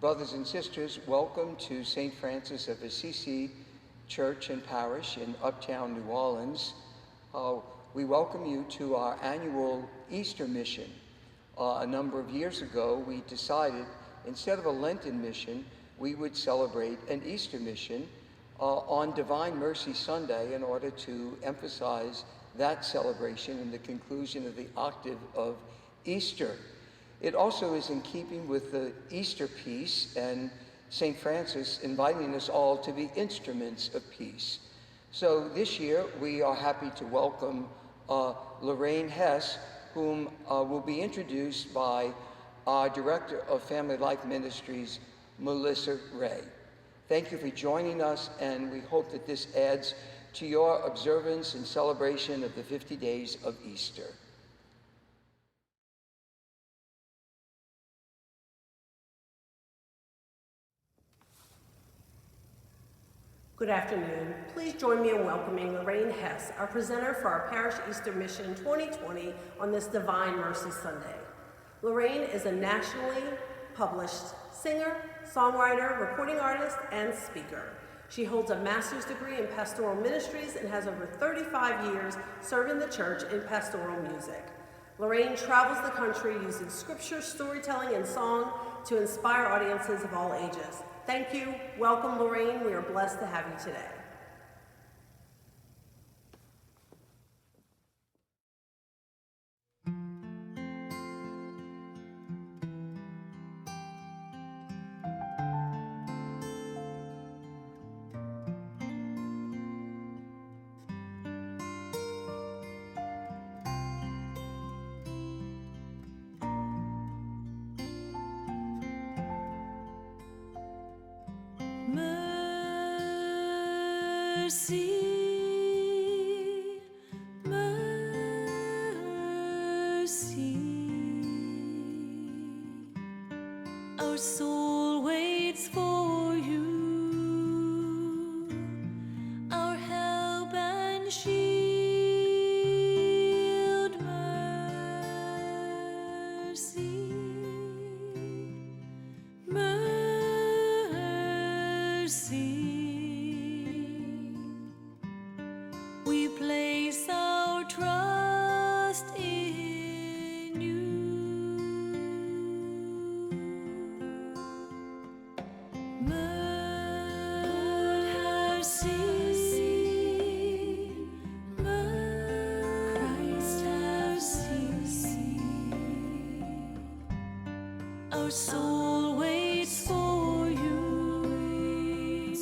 Brothers and sisters, welcome to St. Francis of Assisi Church and Parish in Uptown New Orleans. We welcome you to our annual Easter mission. A number of years ago, we decided instead of a Lenten mission, we would celebrate an Easter mission on Divine Mercy Sunday in order to emphasize that celebration and the conclusion of the octave of Easter. It also is in keeping with the Easter peace and St. Francis inviting us all to be instruments of peace. So this year we are happy to welcome Lorraine Hess, whom will be introduced by our Director of Family Life Ministries, Melissa Ray. Thank you for joining us, and we hope that this adds to your observance and celebration of the 50 days of Easter. Good afternoon. Please join me in welcoming Lorraine Hess, our presenter for our Parish Easter Mission 2020 on this Divine Mercy Sunday. Lorraine is a nationally published singer, songwriter, recording artist, and speaker. She holds a master's degree in pastoral ministries and has over 35 years serving the church in pastoral music. Lorraine travels the country using scripture, storytelling, and song to inspire audiences of all ages. Thank you. Welcome, Lorraine. We are blessed to have you today. Mercy, mercy, our soul waits for you, our help and shield. Mercy, mercy. We place our trust in you. Mercy, Christ have seen. Our soul waits for you.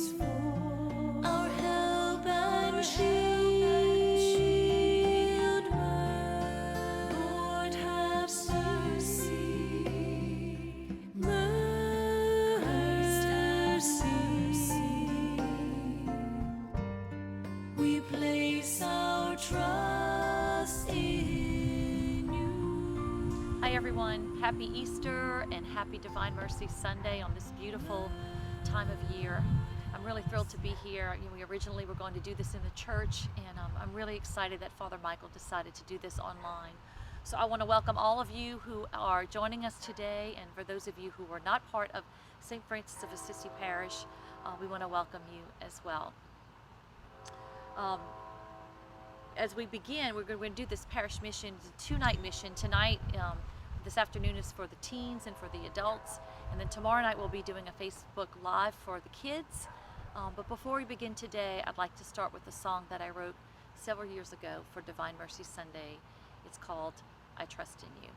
Our help and shield. Hi everyone, happy Easter and happy Divine Mercy Sunday on this beautiful time of year. I'm really thrilled to be here. We originally were going to do this in the church, and I'm really excited that Father Michael decided to do this online. So I want to welcome all of you who are joining us today, and for those of you who are not part of St. Francis of Assisi Parish, we want to welcome you as well. As we begin, we're going to do this parish mission, it's a two-night mission. Tonight, this afternoon is for the teens and for the adults, and then tomorrow night we'll be doing a Facebook Live for the kids. But before we begin today, I'd like to start with a song that I wrote several years ago for Divine Mercy Sunday. It's called I Trust in You.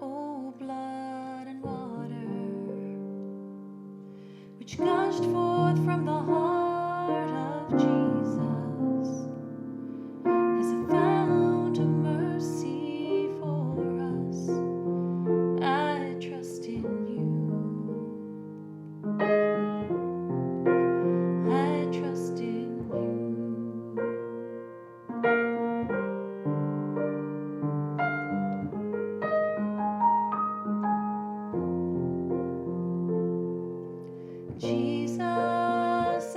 Oh, blood and water, which gushed forth from the heart of Jesus, as a fount of mercy for us, I trust in you. I trust in you. Jesus,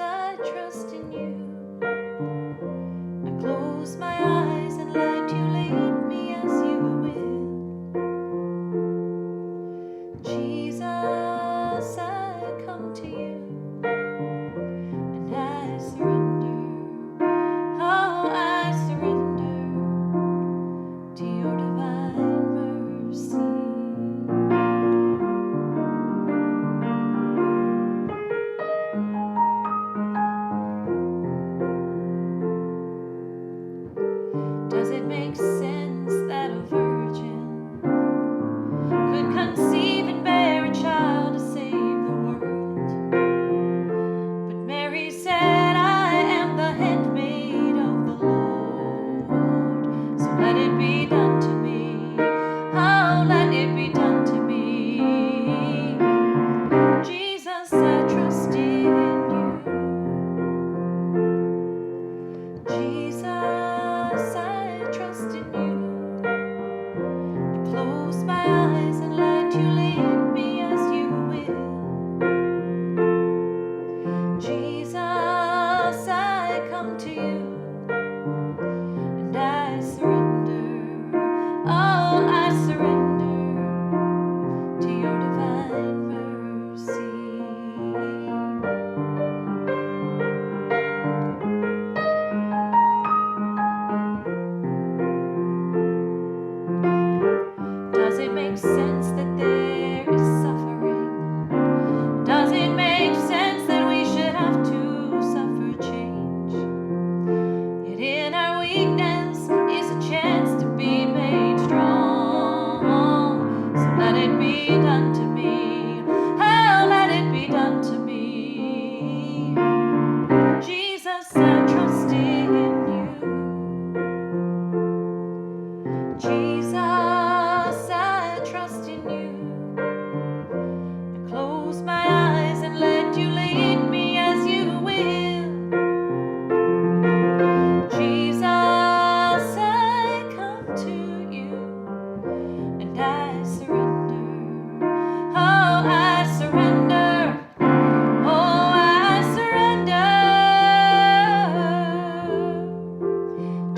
Jesus, I trust in you. I close my eyes and let you lead me as you will. Jesus, I come to you and I surrender. Oh, I surrender. Oh, I surrender.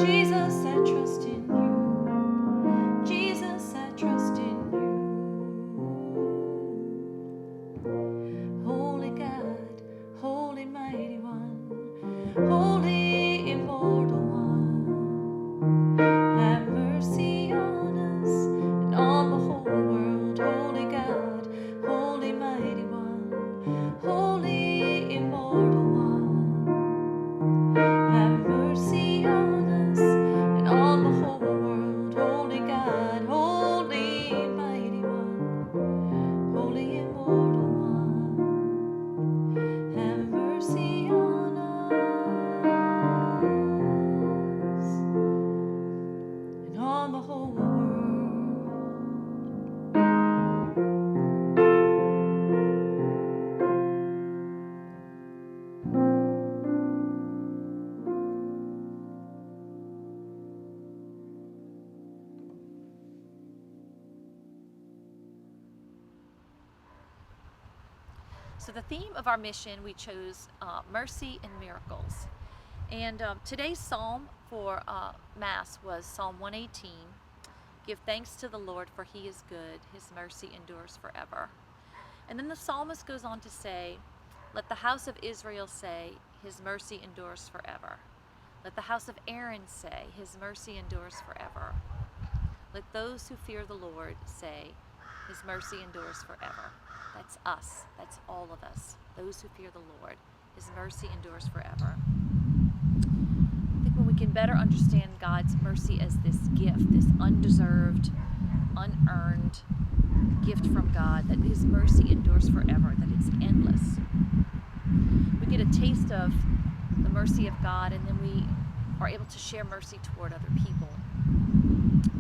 Jesus, I trust in you. Jesus, I trust in you. Holy God, Holy Mighty One, Holy Immortal One, have mercy on us and on the whole world. Holy God, Holy Mighty One, Holy Immortal One, have mercy on us and on the whole world. Holy God, Holy Mighty One, Holy Immortal One, have mercy on us and on the whole world. So the theme of our mission, we chose mercy and miracles. And today's psalm for Mass was Psalm 118. Give thanks to the Lord, for he is good. His mercy endures forever. And then the psalmist goes on to say, let the house of Israel say, his mercy endures forever. Let the house of Aaron say, his mercy endures forever. Let those who fear the Lord say, his mercy endures forever. That's us. That's all of us. Those who fear the Lord. His mercy endures forever. I think when we can better understand God's mercy as this gift, this undeserved, unearned gift from God, that his mercy endures forever, that it's endless. We get a taste of the mercy of God, and then we are able to share mercy toward other people.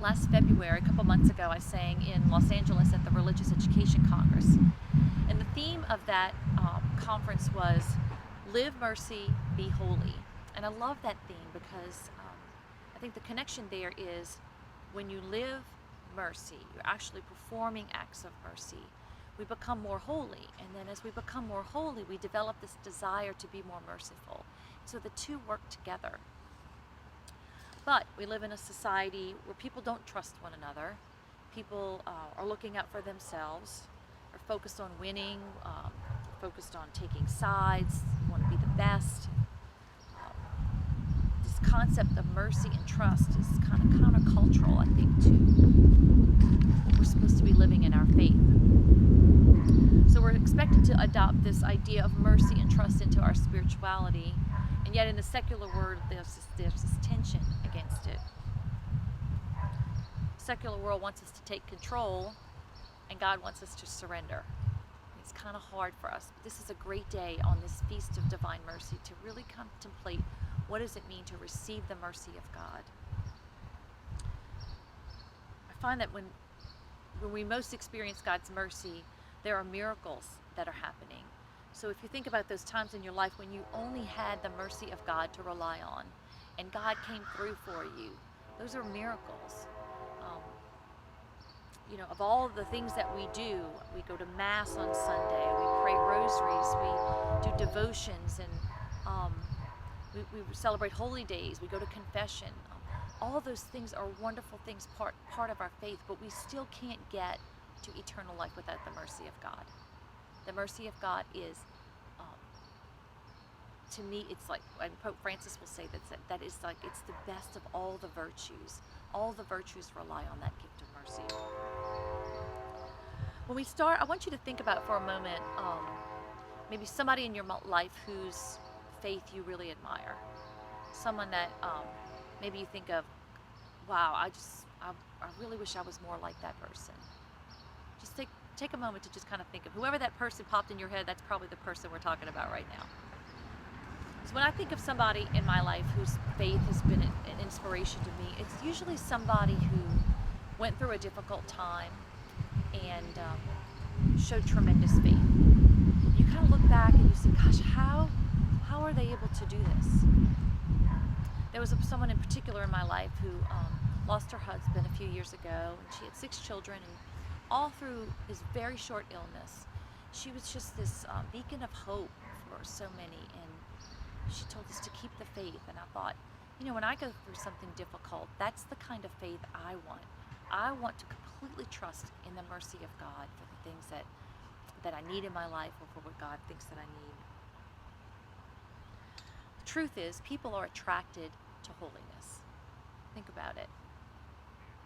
Last February, a couple months ago, I sang in Los Angeles at the Religious Education Congress. And the theme of that conference was Live Mercy, Be Holy. And I love that theme because I think the connection there is when you live mercy, you're actually performing acts of mercy. We become more holy. And then as we become more holy, we develop this desire to be more merciful. So the two work together. But we live in a society where people don't trust one another. People are looking out for themselves, are focused on winning, focused on taking sides, want to be the best. This concept of mercy and trust is kind of countercultural, I think, to what we're supposed to be living in our faith. So we're expected to adopt this idea of mercy and trust into our spirituality. And yet in the secular world, there's this tension against it. The secular world wants us to take control, and God wants us to surrender. It's kind of hard for us. But this is a great day on this Feast of Divine Mercy to really contemplate what does it mean to receive the mercy of God. I find that when we most experience God's mercy, there are miracles that are happening. So if you think about those times in your life when you only had the mercy of God to rely on, and God came through for you, those are miracles. Of all the things that we do, we go to Mass on Sunday, we pray rosaries, we do devotions, and we celebrate holy days, we go to confession. All those things are wonderful things, part of our faith, but we still can't get to eternal life without the mercy of God. The mercy of God is, to me, it's like, and Pope Francis will say that is like, it's the best of all the virtues. All the virtues rely on that gift of mercy. When we start, I want you to think about for a moment, maybe somebody in your life whose faith you really admire. Someone that maybe you think of, wow, I really wish I was more like that person. Just take a moment to just kind of think of whoever that person popped in your head. That's probably the person we're talking about right now. So when I think of somebody in my life whose faith has been an inspiration to me, it's usually somebody who went through a difficult time and showed tremendous faith. You kind of look back and you say, gosh, how are they able to do this? There was someone in particular in my life who lost her husband a few years ago, and she had 6 children, and all through his very short illness, she was just this beacon of hope for so many, and she told us to keep the faith. And I thought, you know, when I go through something difficult, that's the kind of faith I want. I want to completely trust in the mercy of God for the things that I need in my life, or for what God thinks that I need. The truth is, people are attracted to holiness. Think about it.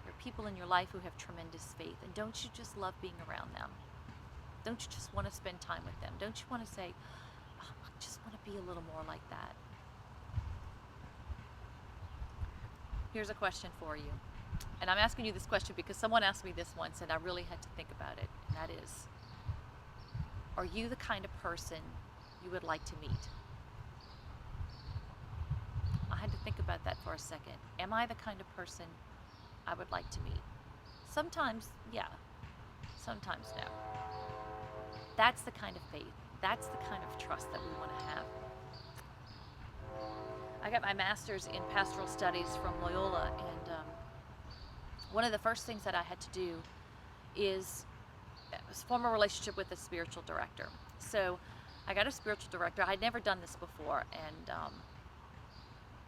There are people in your life who have tremendous faith, and don't you just love being around them? Don't you just want to spend time with them? Don't you want to say, oh, I just want to be a little more like that? Here's a question for you. And I'm asking you this question because someone asked me this once and I really had to think about it. And that is, are you the kind of person you would like to meet? I had to think about that for a second. Am I the kind of person I would like to meet? Sometimes, yeah. Sometimes, no. That's the kind of faith. That's the kind of trust that we want to have. I got my master's in pastoral studies from Loyola, and one of the first things that I had to do is form a relationship with a spiritual director. So I got a spiritual director. I had never done this before, and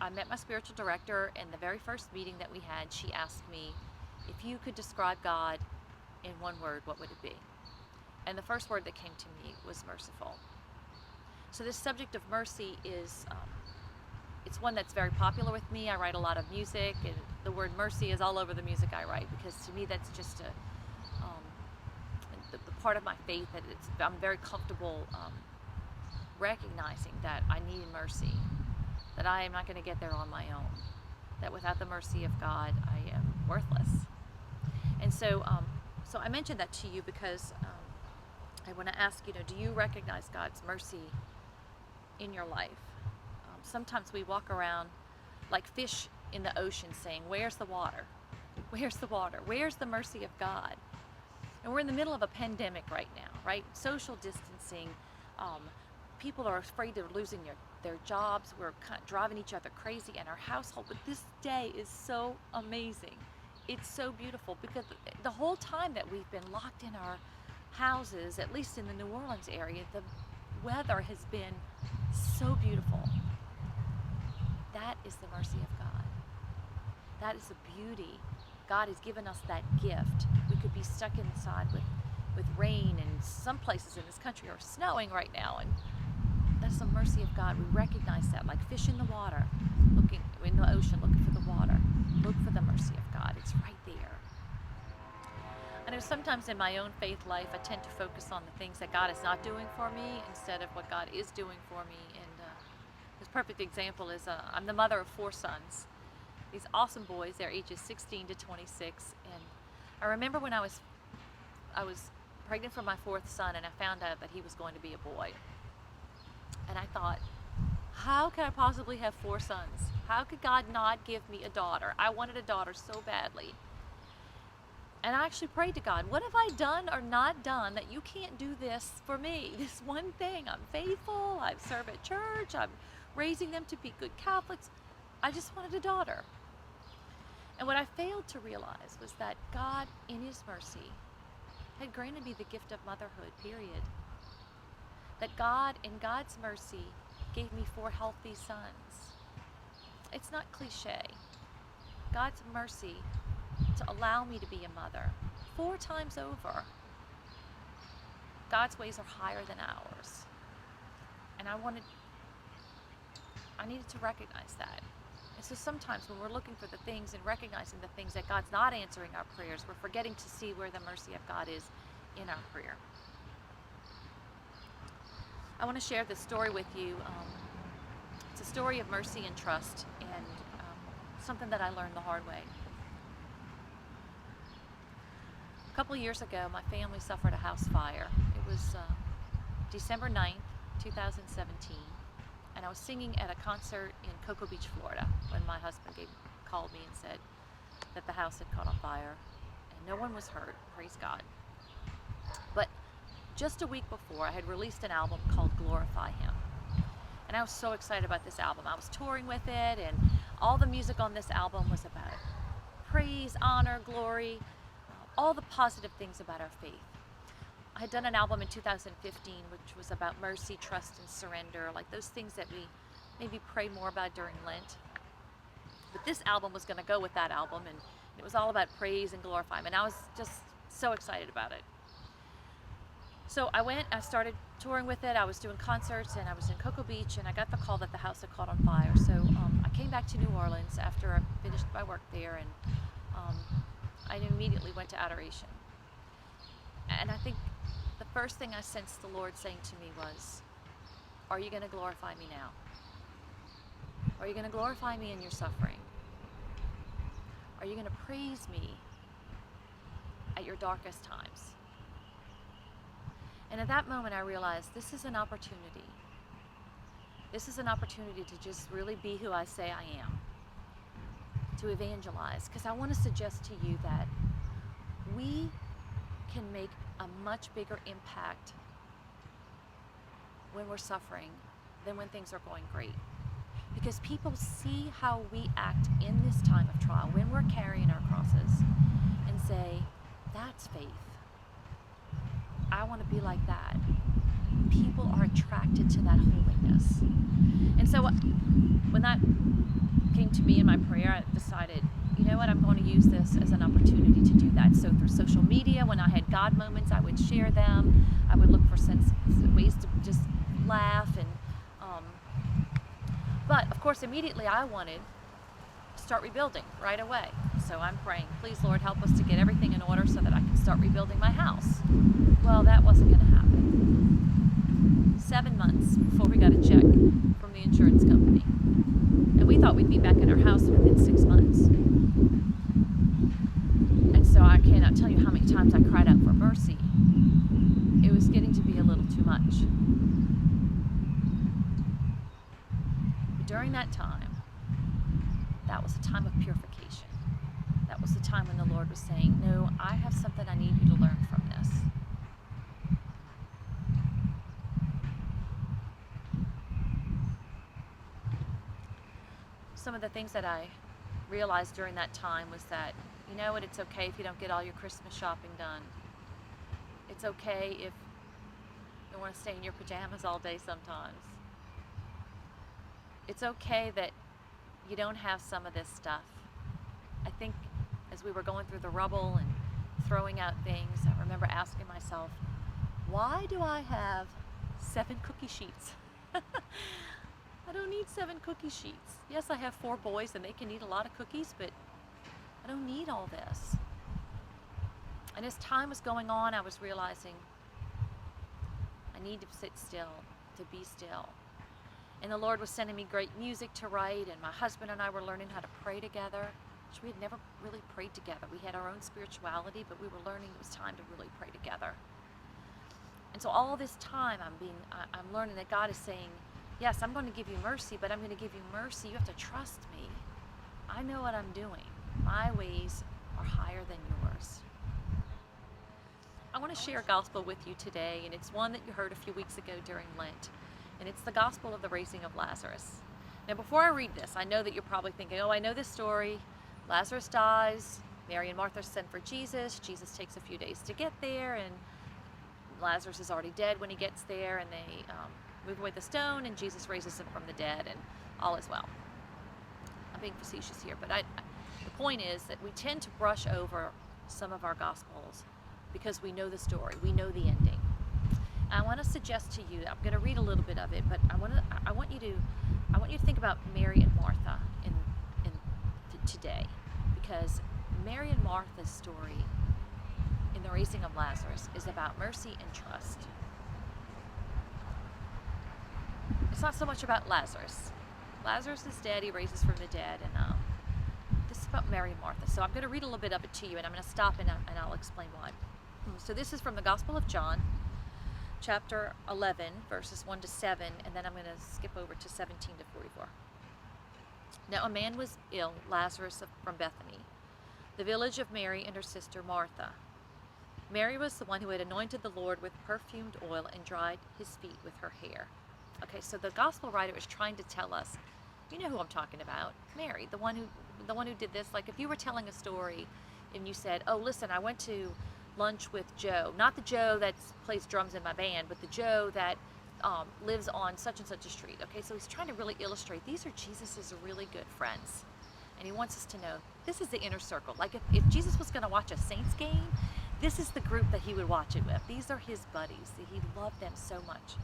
I met my spiritual director, and the very first meeting that we had, she asked me, if you could describe God in one word, what would it be? And the first word that came to me was merciful. So this subject of mercy is, it's one that's very popular with me. I write a lot of music, and the word mercy is all over the music I write, because to me that's just the part of my faith that I'm very comfortable recognizing that I need mercy, that I am not going to get there on my own, that without the mercy of God I am worthless. And so so I mentioned that to you because I want to ask, you know, do you recognize God's mercy in your life? Sometimes we walk around like fish in the ocean saying, where's the water? Where's the water? Where's the mercy of God? And we're in the middle of a pandemic right now, right? Social distancing. People are afraid of losing their jobs. We're kind of driving each other crazy in our household. But this day is so amazing. It's so beautiful because the whole time that we've been locked in our houses, at least in the New Orleans area, the weather has been so beautiful. That is the mercy of God. That is the beauty. God has given us that gift. We could be stuck inside with rain, and some places in this country are snowing right now, and that's the mercy of God. We recognize that, like fish in the water, looking in the ocean, looking for the water. Look for the mercy of God. It's right there. I know sometimes in my own faith life, I tend to focus on the things that God is not doing for me instead of what God is doing for me. And this perfect example is I'm the mother of 4 sons. These awesome boys. They're ages 16 to 26. And I remember when I was pregnant for my 4th son, and I found out that he was going to be a boy. And I thought, how could I possibly have 4 sons? How could God not give me a daughter? I wanted a daughter so badly. And I actually prayed to God, what have I done or not done that you can't do this for me? This one thing. I'm faithful. I serve at church. I'm raising them to be good Catholics. I just wanted a daughter. And what I failed to realize was that God, in His mercy, had granted me the gift of motherhood, period. That God, in God's mercy, gave me 4 healthy sons. It's not cliche. God's mercy to allow me to be a mother 4 times over. God's ways are higher than ours. And I needed to recognize that. And so sometimes when we're looking for the things and recognizing the things that God's not answering our prayers, we're forgetting to see where the mercy of God is in our prayer. I want to share this story with you. It's a story of mercy and trust, and something that I learned the hard way. A couple years ago, my family suffered a house fire. It was December 9th, 2017, and I was singing at a concert in Cocoa Beach, Florida, when my husband called me and said that the house had caught on fire. No one was hurt, praise God. But just a week before, I had released an album called Glorify Him. And I was so excited about this album. I was touring with it, and all the music on this album was about praise, honor, glory, all the positive things about our faith. I had done an album in 2015, which was about mercy, trust, and surrender, like those things that we maybe pray more about during Lent. But this album was going to go with that album, and it was all about praise and glorify Him, and I was just so excited about it. So I started touring with it. I was doing concerts, and I was in Cocoa Beach, and I got the call that the house had caught on fire. So I came back to New Orleans after I finished my work there, and I immediately went to adoration. And I think the first thing I sensed the Lord saying to me was, are you going to glorify me now? Are you going to glorify me in your suffering? Are you going to praise me at your darkest times? And at that moment I realized this is an opportunity. This is an opportunity to just really be who I say I am. To evangelize. Because I want to suggest to you that we can make a much bigger impact when we're suffering than when things are going great. Because people see how we act in this time of trial, when we're carrying our crosses, and say, that's faith. I want to be like that. People are attracted to that holiness. And so when that came to me in my prayer, I decided, you know what, I'm going to use this as an opportunity to do that. So through social media, when I had God moments, I would share them. I would look for ways to just laugh. But of course, immediately I wanted to start rebuilding right away. So I'm praying, please Lord, help us to get everything in order so that I can start rebuilding my house. Well, that wasn't going to happen. 7 months before we got a check from the insurance company. And we thought we'd be back in our house within 6 months. And so I cannot tell you how many times I cried out for mercy. It was getting to be a little too much. But during that time, that was a time of purification. That was the time when the Lord was saying, no, I have something I need you to learn from this. Some of the things that I realized during that time was that, you know what, it's okay if you don't get all your Christmas shopping done. It's okay if you want to stay in your pajamas all day sometimes. It's okay that you don't have some of this stuff. I think as we were going through the rubble and throwing out things, I remember asking myself, why do I have 7 cookie sheets? I don't need 7 cookie sheets. Yes, I have 4 boys and they can eat a lot of cookies, but I don't need all this. And as time was going on, I was realizing I need to sit still, to be still. And the Lord was sending me great music to write, and my husband and I were learning how to pray together, which we had never really prayed together. We had our own spirituality, but we were learning it was time to really pray together. And so all this time I'm learning that God is saying, yes, I'm going to give you mercy, but I'm going to give you mercy. You have to trust me. I know what I'm doing. My ways are higher than yours. I want to share a gospel with you today, and it's one that you heard a few weeks ago during Lent, and it's the gospel of the raising of Lazarus. Now, before I read this, I know that you're probably thinking, oh, I know this story. Lazarus dies. Mary and Martha send for Jesus. Jesus takes a few days to get there, and Lazarus is already dead when he gets there, and they move away the stone, and Jesus raises him from the dead, and all is well. I'm being facetious here, but the point is that we tend to brush over some of our gospels because we know the story, we know the ending. I want to suggest to you, I'm going to read a little bit of it, but I want you to think about Mary and Martha in today, because Mary and Martha's story in the raising of Lazarus is about mercy and trust. It's not so much about Lazarus. Lazarus is dead, he raises from the dead, and this is about Mary and Martha. So I'm going to read a little bit of it to you, and I'm going to stop and I'll explain why. So this is from the Gospel of John, chapter 11, verses 1 to 7, and then I'm going to skip over to 17 to 44. Now a man was ill, Lazarus from Bethany, the village of Mary and her sister Martha. Mary was the one who had anointed the Lord with perfumed oil and dried his feet with her hair. Okay, so the gospel writer is trying to tell us, you know who I'm talking about, Mary, the one who did this. Like if you were telling a story and you said, oh, listen, I went to lunch with Joe, not the Joe that plays drums in my band, but the Joe that lives on such and such a street. Okay, so he's trying to really illustrate these are Jesus's really good friends. And he wants us to know this is the inner circle. Like if Jesus was going to watch a Saints game, this is the group that he would watch it with. These are his buddies. He loved them so much.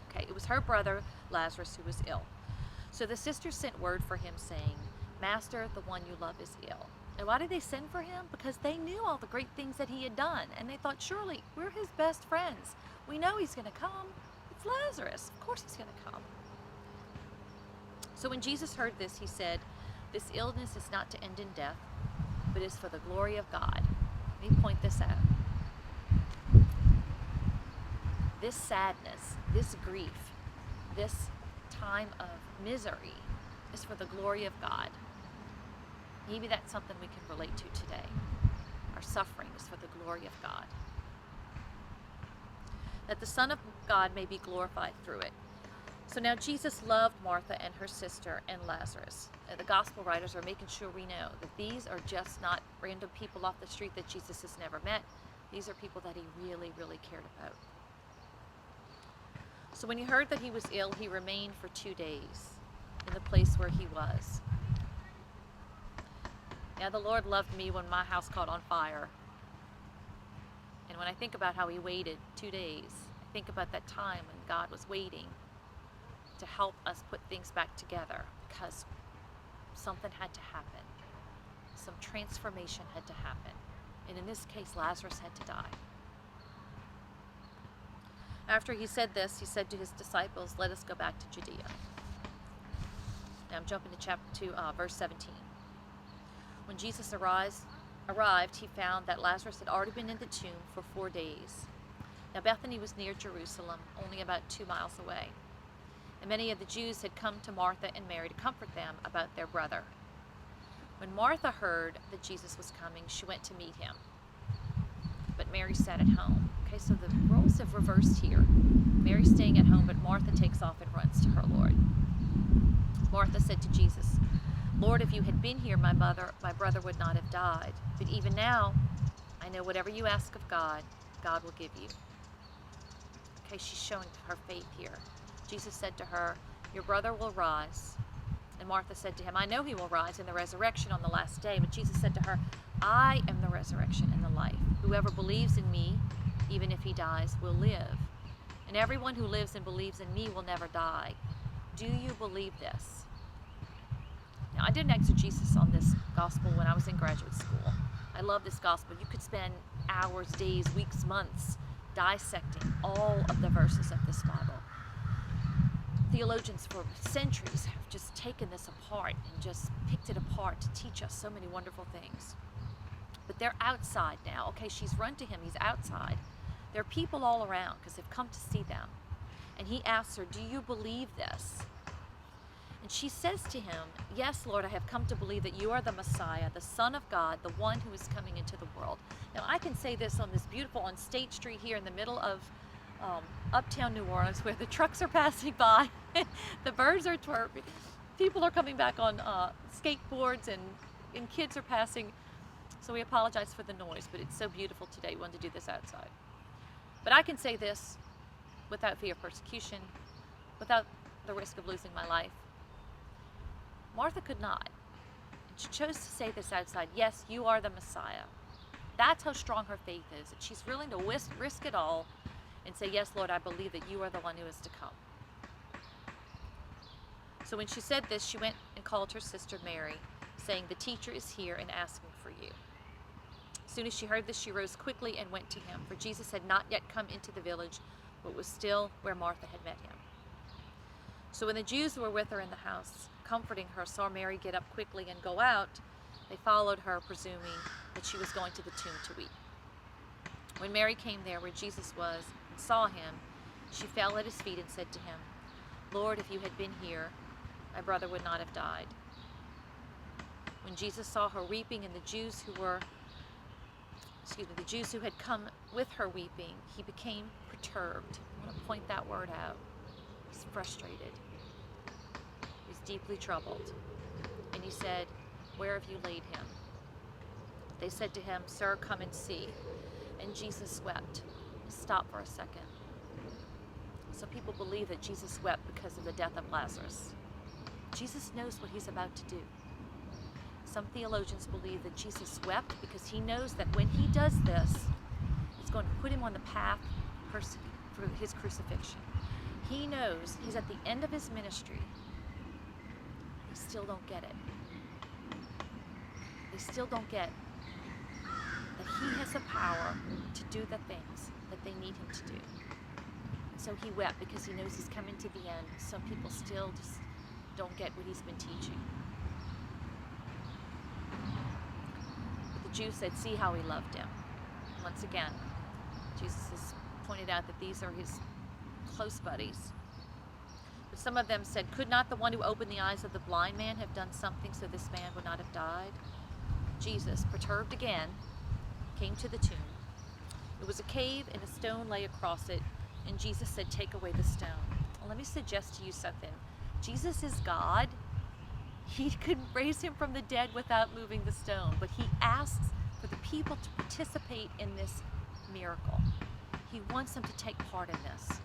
Okay, it was her brother Lazarus who was ill. So the sisters sent word for him saying, Master, the one you love is ill. And why did they send for him? Because they knew all the great things that he had done. And they thought, surely we're his best friends. We know he's going to come. It's Lazarus. Of course he's going to come. So when Jesus heard this, he said, this illness is not to end in death, but is for the glory of God. Let me point this out. This sadness, this grief, this time of misery is for the glory of God. Maybe that's something we can relate to today. Our suffering is for the glory of God. That the Son of God may be glorified through it. So now Jesus loved Martha and her sister and Lazarus. And the gospel writers are making sure we know that these are just not random people off the street that Jesus has never met. These are people that he really, really cared about. So when he heard that he was ill, he remained for 2 days in the place where he was. Now the Lord loved me when my house caught on fire. And when I think about how he waited 2 days, I think about that time when God was waiting to help us put things back together because something had to happen. Some transformation had to happen. And in this case, Lazarus had to die. After he said this, he said to his disciples, let us go back to Judea. Now I'm jumping to verse 17. When Jesus arrived, he found that Lazarus had already been in the tomb for 4 days. Now Bethany was near Jerusalem, only about 2 miles away. And many of the Jews had come to Martha and Mary to comfort them about their brother. When Martha heard that Jesus was coming, she went to meet him. But Mary sat at home. Okay, so the roles have reversed here. Mary's staying at home, but Martha takes off and runs to her Lord. Martha said to Jesus, Lord, if you had been here, my brother would not have died. But even now, I know whatever you ask of God, God will give you. Okay, she's showing her faith here. Jesus said to her, your brother will rise. And Martha said to him, I know he will rise in the resurrection on the last day. But Jesus said to her, I am the resurrection and the life. Whoever believes in me, even if he dies, will live. And everyone who lives and believes in me will never die. Do you believe this? Now, I did an exegesis on this gospel when I was in graduate school. I love this gospel. You could spend hours, days, weeks, months dissecting all of the verses of this Bible. Theologians for centuries have just taken this apart and just picked it apart to teach us so many wonderful things. But they're outside now. Okay, she's run to him. He's outside. There are people all around because they've come to see them. And he asks her, do you believe this? And she says to him, yes, Lord, I have come to believe that you are the Messiah, the Son of God, the one who is coming into the world. Now, I can say this on this beautiful, on State Street here in the middle of uptown New Orleans, where the trucks are passing by, the birds are chirping, people are coming back on skateboards, and kids are passing. So we apologize for the noise, but it's so beautiful today. We wanted to do this outside. But I can say this without fear of persecution, without the risk of losing my life. Martha could not. And she chose to say this outside, yes, you are the Messiah. That's how strong her faith is. That she's willing to risk it all and say, yes, Lord, I believe that you are the one who is to come. So when she said this, she went and called her sister Mary, saying, the teacher is here and asking for you. As soon as she heard this, she rose quickly and went to him, for Jesus had not yet come into the village, but was still where Martha had met him. So when the Jews who were with her in the house, comforting her, saw Mary get up quickly and go out, they followed her, presuming that she was going to the tomb to weep. When Mary came there where Jesus was and saw him, she fell at his feet and said to him, Lord, if you had been here, my brother would not have died. When Jesus saw her weeping and the Jews who had come with her weeping, he became perturbed. I want to point that word out. He's frustrated. He's deeply troubled. And he said, "Where have you laid him?" They said to him, "Sir, come and see." And Jesus wept. Stop for a second. Some people believe that Jesus wept because of the death of Lazarus. Jesus knows what he's about to do. Some theologians believe that Jesus wept because he knows that when he does this, it's going to put him on the path for his crucifixion. He knows he's at the end of his ministry. They still don't get it. They still don't get that he has the power to do the things that they need him to do. And so he wept because he knows he's coming to the end. Some people still just don't get what he's been teaching. But the Jews said, "See how he loved him." Once again, Jesus has pointed out that these are his close buddies. But some of them said, "Could not the one who opened the eyes of the blind man have done something so this man would not have died?" Jesus, perturbed again, came to the tomb. It was a cave and a stone lay across it, and Jesus said, "Take away the stone." Well, let me suggest to you something. Jesus is God. He could raise him from the dead without moving the stone, but he asks for the people to participate in this miracle. He wants them to take part in this.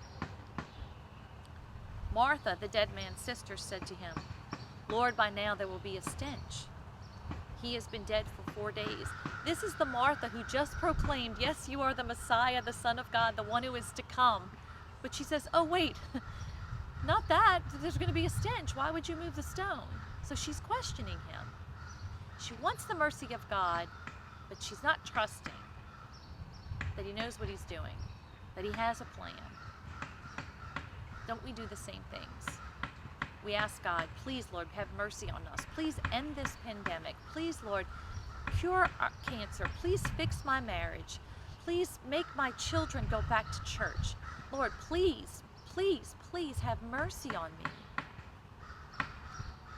Martha, the dead man's sister, said to him, "Lord, by now there will be a stench. He has been dead for 4 days." This is the Martha who just proclaimed, "Yes, you are the Messiah, the Son of God, the one who is to come." But she says, "Oh, wait, not that. There's going to be a stench. Why would you move the stone?" So she's questioning him. She wants the mercy of God, but she's not trusting that he knows what he's doing, that he has a plan. Don't we do the same things? We ask God, "Please, Lord, have mercy on us. Please end this pandemic. Please, Lord, cure our cancer. Please fix my marriage. Please make my children go back to church. Lord, please, please, please have mercy on me."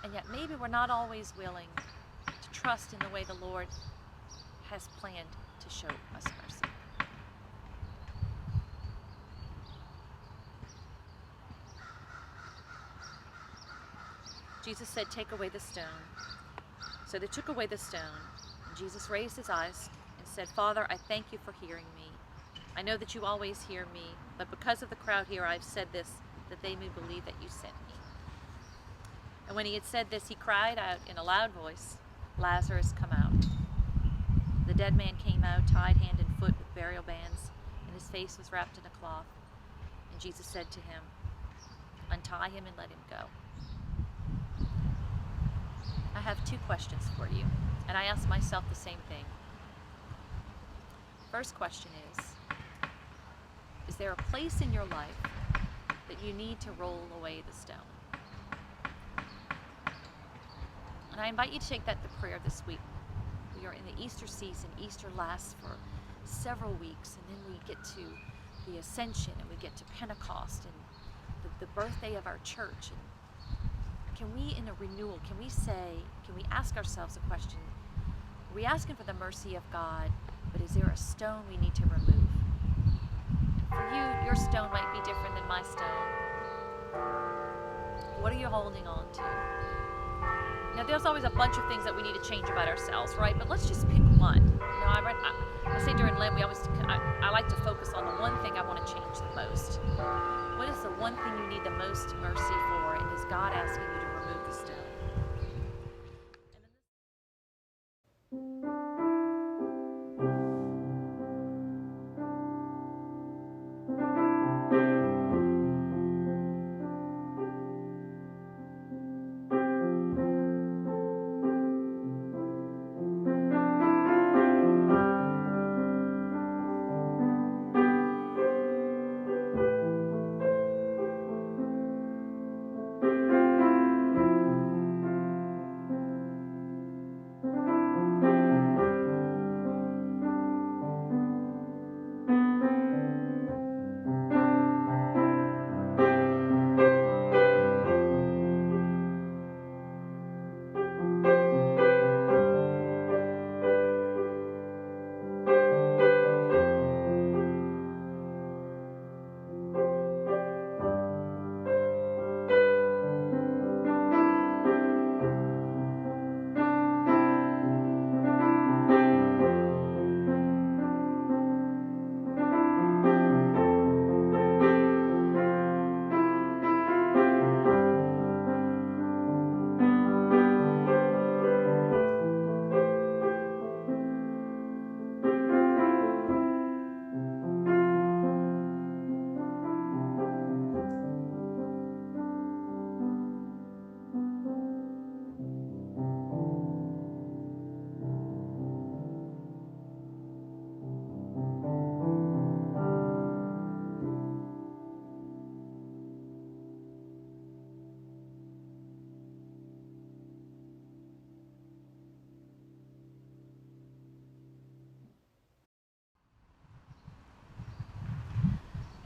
And yet maybe we're not always willing to trust in the way the Lord has planned to show us mercy. Jesus said, "Take away the stone." So they took away the stone. And Jesus raised his eyes and said, "Father, I thank you for hearing me. I know that you always hear me, but because of the crowd here, I've said this, that they may believe that you sent me." And when he had said this, he cried out in a loud voice, "Lazarus, come out." The dead man came out, tied hand and foot with burial bands, and his face was wrapped in a cloth. And Jesus said to him, "Untie him and let him go." I have 2 questions for you, and I ask myself the same thing. First question is there a place in your life that you need to roll away the stone? And I invite you to take that to prayer this week. We are in the Easter season. Easter lasts for several weeks, and then we get to the Ascension, and we get to Pentecost, and the birthday of our church. And can we, in a renewal, can we ask ourselves a question? Are we asking for the mercy of God, but is there a stone we need to remove? And for you, your stone might be different than my stone. What are you holding on to? Now, there's always a bunch of things that we need to change about ourselves, right? But let's just pick one. I say during Lent, I like to focus on the one thing I want to change the most. What is the one thing you need the most mercy for, and is God asking you to remove the stone?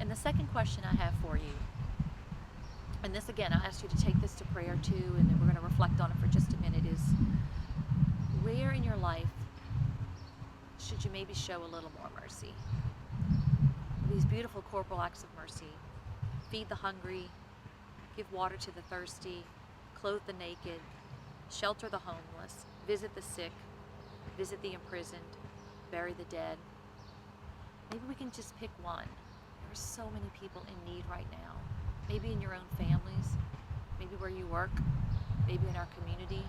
And the second question I have for you, and this again, I'll ask you to take this to prayer too, and then we're going to reflect on it for just a minute, is where in your life should you maybe show a little more mercy? These beautiful corporal acts of mercy: feed the hungry, give water to the thirsty, clothe the naked, shelter the homeless, visit the sick, visit the imprisoned, bury the dead. Maybe we can just pick one. There are so many people in need right now. Maybe in your own families, maybe where you work, maybe in our community.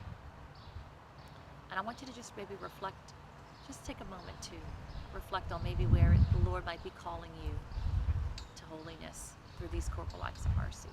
And I want you to just maybe reflect, just take a moment to reflect on maybe where the Lord might be calling you to holiness through these corporal acts of mercy.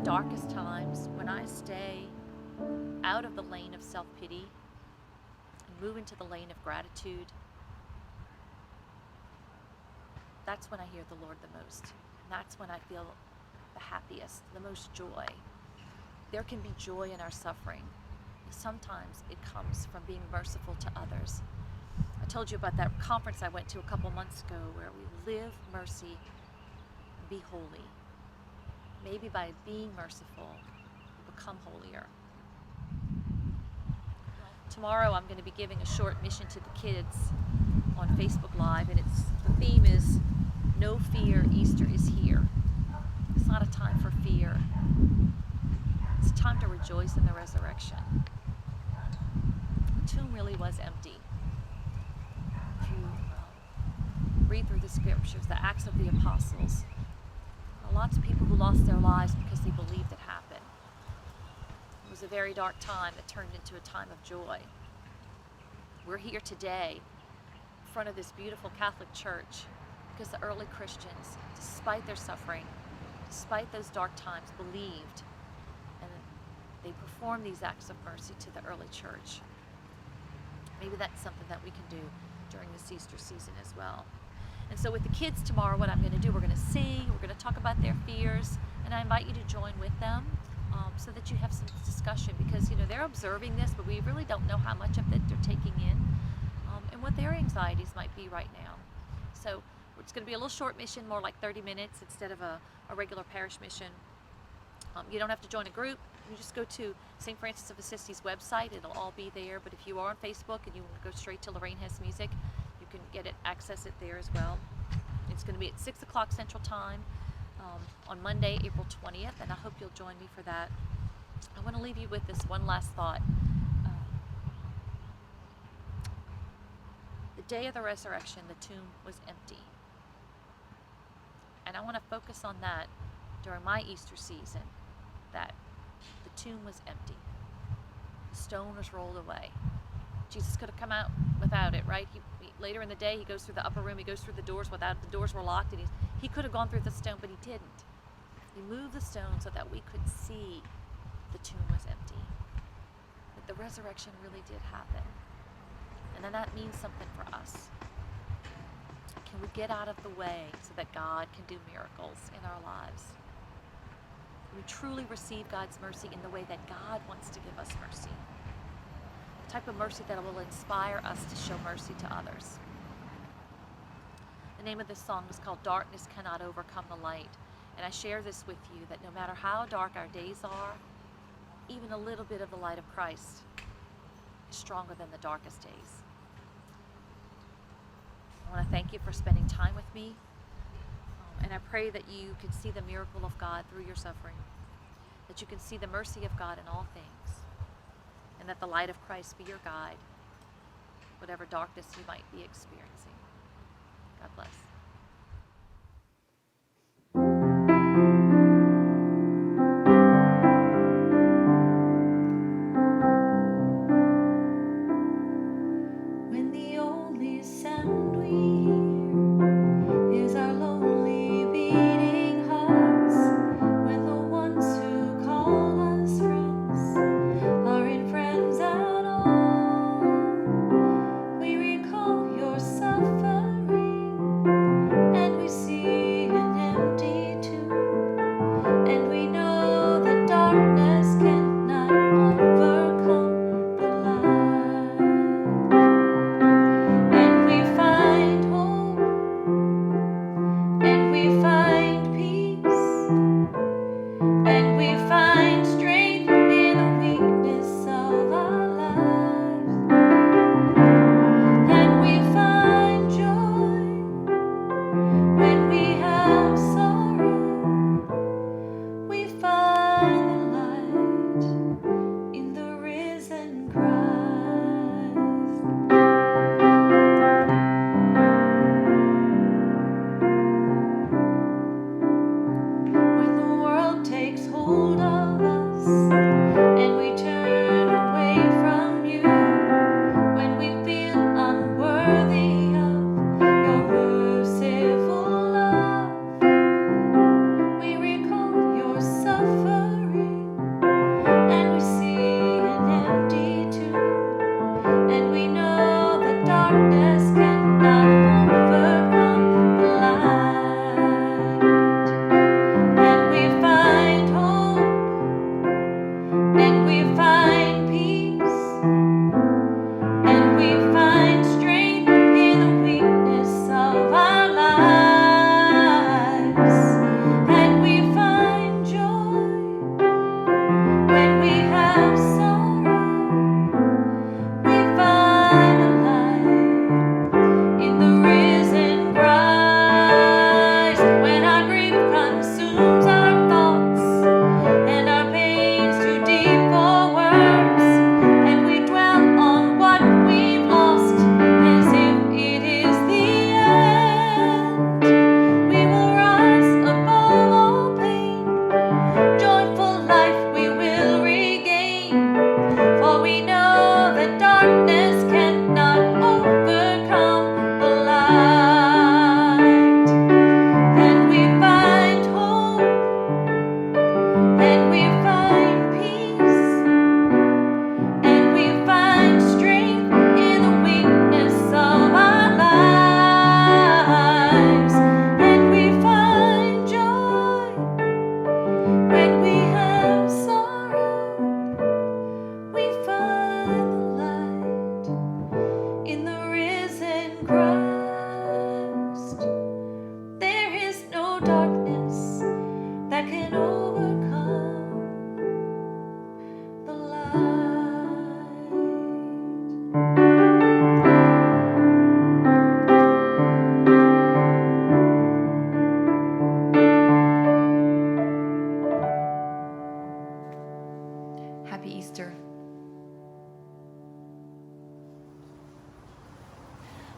Darkest times, when I stay out of the lane of self-pity and move into the lane of gratitude, that's when I hear the Lord the most. And that's when I feel the happiest, the most joy. There can be joy in our suffering. Sometimes it comes from being merciful to others. I told you about that conference I went to a couple months ago where we live mercy and be holy. Maybe by being merciful, we become holier. Tomorrow I'm going to be giving a short mission to the kids on Facebook Live, and the theme is "No fear, Easter is here." It's not a time for fear. It's a time to rejoice in the resurrection. The tomb really was empty. If you read through the scriptures, the Acts of the Apostles, lots of people who lost their lives because they believed it happened. It was a very dark time that turned into a time of joy. We're here today in front of this beautiful Catholic church because the early Christians, despite their suffering, despite those dark times, believed, and they performed these acts of mercy to the early church. Maybe that's something that we can do during this Easter season as well. And so with the kids tomorrow, what I'm going to do, we're going to sing, we're going to talk about their fears, and I invite you to join with them so that you have some discussion, because they're observing this, but we really don't know how much of it they're taking in and what their anxieties might be right now. So it's going to be a little short mission, more like 30 minutes instead of a regular parish mission. You don't have to join a group. You just go to St. Francis of Assisi's website. It'll all be there. But if you are on Facebook and you want to go straight to Lorraine Hess Music, you can access it there as well. It's going to be at 6 o'clock Central Time on Monday, April 20th, and I hope you'll join me for that. I want to leave you with this one last thought. The day of the resurrection, the tomb was empty. And I want to focus on that during my Easter season, that the tomb was empty. The stone was rolled away. Jesus could have come out without it, right? Later in the day, he goes through the upper room, he goes through the doors without, the doors were locked, and he could have gone through the stone, but he didn't. He moved the stone so that we could see the tomb was empty. That the resurrection really did happen. And then that means something for us. Can we get out of the way so that God can do miracles in our lives? Can we truly receive God's mercy in the way that God wants to give us mercy? The type of mercy that will inspire us to show mercy to others. The name of this song is called Darkness Cannot Overcome the Light. And I share this with you, that no matter how dark our days are, even a little bit of the light of Christ is stronger than the darkest days. I want to thank you for spending time with me. And I pray that you can see the miracle of God through your suffering, that you can see the mercy of God in all things, and that the light of Christ be your guide, whatever darkness you might be experiencing. God bless. When the only sound we hear is our lonely beating hearts, when the ones who call us friends aren't friends at all, we recall your suffering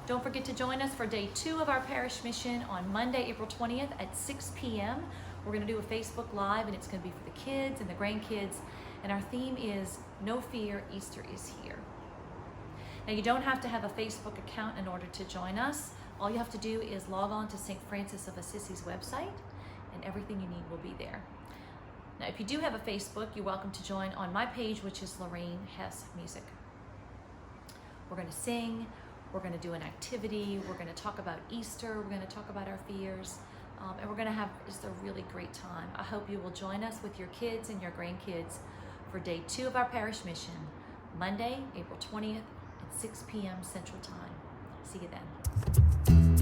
Don't forget to join us for day 2 of our parish mission on Monday, April 20th at 6 p.m. We're going to do a Facebook Live, and it's going to be for the kids and the grandkids. And our theme is No Fear, Easter is Here. Now, you don't have to have a Facebook account in order to join us. All you have to do is log on to St. Francis of Assisi's website, and everything you need will be there. Now, if you do have a Facebook, you're welcome to join on my page, which is Lorraine Hess Music. We're going to sing, we're going to do an activity, we're going to talk about Easter, we're going to talk about our fears, and we're going to have just a really great time. I hope you will join us with your kids and your grandkids for day 2 of our parish mission, Monday, April 20th at 6 p.m. Central Time. See you then.